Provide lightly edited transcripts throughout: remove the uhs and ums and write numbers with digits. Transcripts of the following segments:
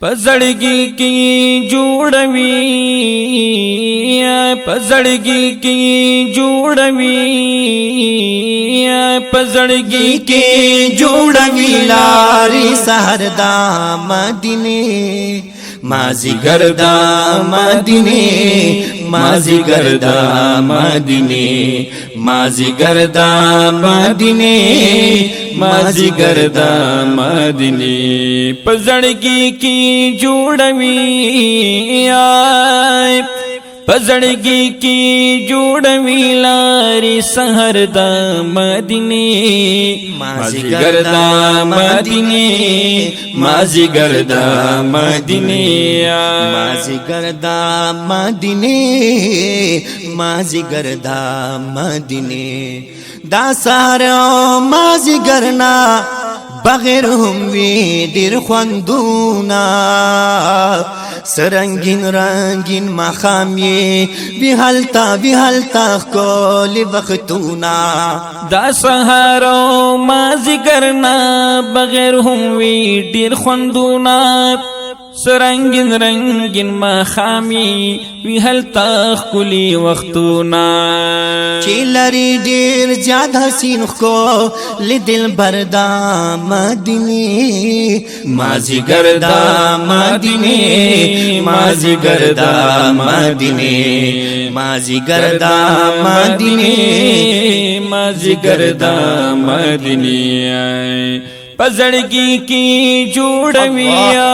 पजड़गी की जोड़वी पजड़गी की जोड़वी पजड़गी की जोड़वी लारी सहरदा मदीने माजी गर्दा मदीने माजी गर्दा मदीने माजी गर्दा मदीने माजी गर्दा मदीने पजड़गी की जोड़वी पजड़गी की जोड़वी लारी सहरदा मदीने माजी गर्दा मदीने माजी गर्दा मदीने माजी गर्दा मदीने माजी गर्दा मदीने दासारो माजी गर्ना बगैर हम वी दिर ख्वांदूना सरंगीन रंगीन मखाम ये बिहलता कोल वक्तूना दा सहारो माजी करना बगैर हम वी दिर ख्वांदूना सरंगीन रंगीन मखामी विहलता कुली वक्तूना चिलरी देर ज्यादा हसीन को ले दिल बरदा मदीने माजी गर्दा मदीने माजी गर्दा मदीने माजी गर्दा मदीने माजी गर्दा मदीने पजड़गी की जोड़विया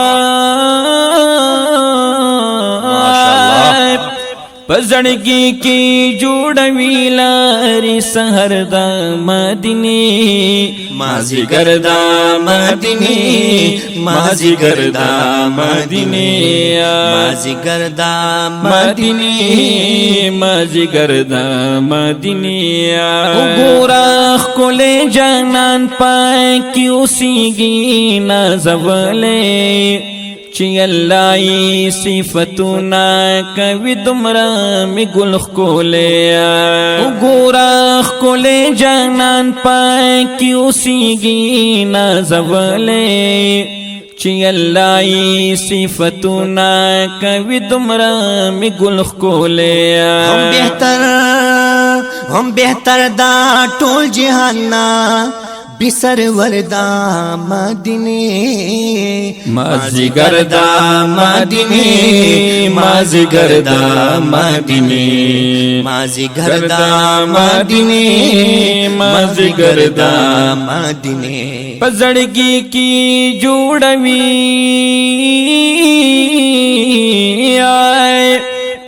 पजड़गी की जोड़वी लारी सहरदा मदीने माजी गर्दा मदीने माजी गर्दा मदीने माजी गर्दा मदीने माजी गर्दा मदीने गोरा कोले जानन पाए क्यों सीगी नजवले चिल्लाई सिफतुना कवि तुमरा में गुल खोले गोरा खोले जानन पाए क्यों सीगी नजवले चिल्लाई सिफतुना कवि तुमरा में गुल खोले हम बेहतर दा टोल जहाना बिसर वरदा मदीने माजी गर्दा मदीने माजी गर्दा मदीने माजी गर्दा मदीने माजी गर्दा मदीने पजड़गी की जोड़वी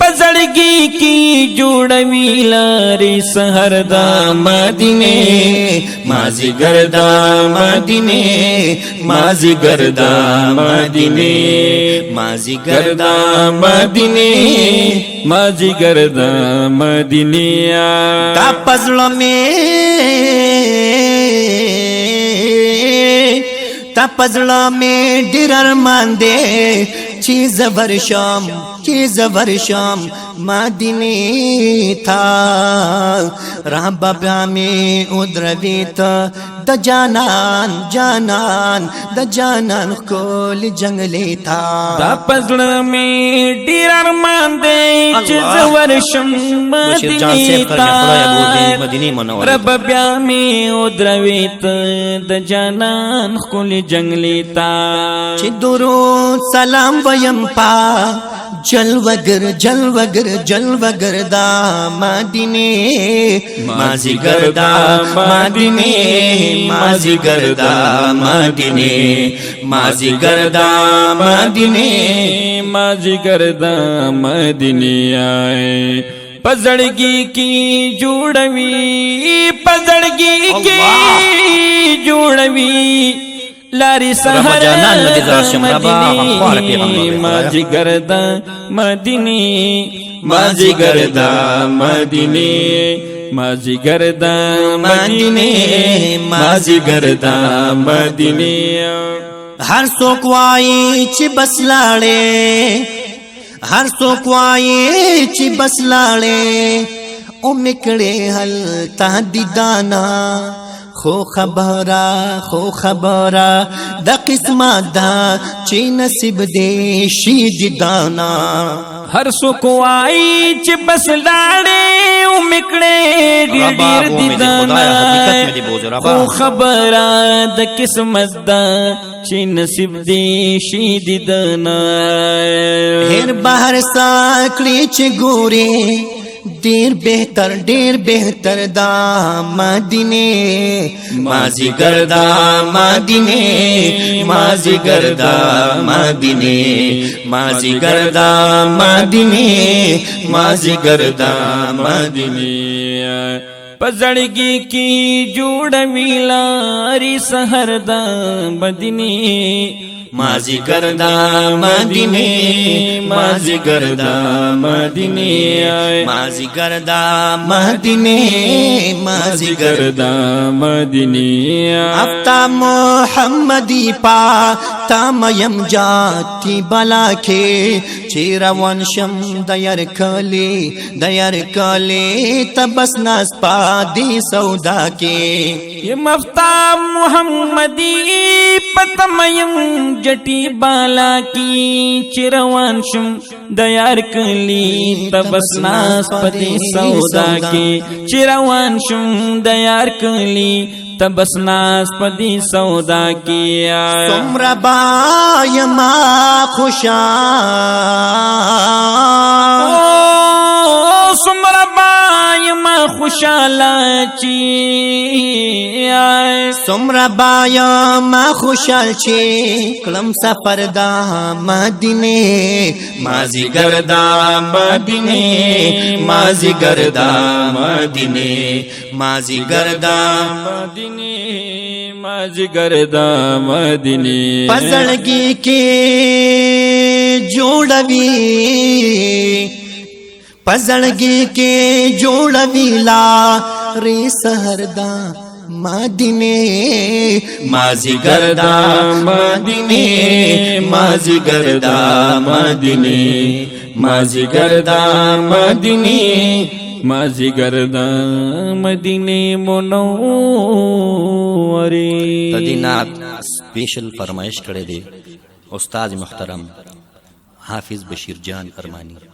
पजड़गी की जोड़वी लारी सहरदा मदीने माजी गर्दा मदीने माजी गर्दा मदीने माजी गर्दा मदीने माजी गर्दा मदीने ता पजलों में डिरर मांदे चीज वर्षम मदीने था राबा में उद्रवित द जानन कोल जंगली था पजल में डिरर मांदे चीज वर्षम मदीने था राबा में उद्रवित द जानन कोल जंगली था चिदुरो सलाम वयम पा जलवगर दा मदीने माजी गर्दा मदीने माजी गर्दा मदीने माजी गर्दा मदीने माजी गर्दा मदीने पजड़गी की जोड़वी पजड़गी की जोड़वी लारी सहरदा मदीने माजी गर्दा मदीने माजी गर्दा मदीने माजी गर्दा मदीने माजी गर्दा मदीने हर सोकवाई ची बसलाड़े ओ मिकड़े हल ता दीदाना خو خبره د قسمت دا چې نصیب دې شي د دانا هر څوک وایي چې بس لاړې او میکړې ډېر دي دانا خو خبره د قسمت دا چې نصیب دې شي د دانا هر بهر ساکړي چې ګوري ډیر بهتر دا مدینه مازیګر دا مدینه مازیګر دا مدینه مازیګر دا مدینه مازیګر دا مدینه پزړګي کی جوړ ویلاري سحر دا مدینه مازیګر دا مدینه مازیګر دا مدینه مازیګر دا مدینه مازیګر دا مدینه افتا محمدی پا تام یم جاتی بلا کې چیروان شم دیر کلی تبس ناس پا دی سودا کې یہ مفتا محمدی پتم یم جٹی بالا کی چروان شم دیار کلی تبس ناس پدی سودا کی چروان شم دیار کلی تبس ناس پدی سودا کی سمر بای ما خوشا سمر بای ما خوشالا چی سمر بایا ما خوشال چی کلم سفر دا مدینه مازیګر دا مدینه مازیګر دا مدینه مازیګر دا مدینه مازیګر دا مدینه پزړګي کې جوړوي پزړګي کې جوړوي لا ری سحر دا مدینه مازیګر دا مدینه مازیګر دا مدینه مازیګر دا مدینه مازیګر دا مدینه منوره تدینات سپیشل فرمایش کړی دی استاد محترم حافظ بشیر جان ارمانی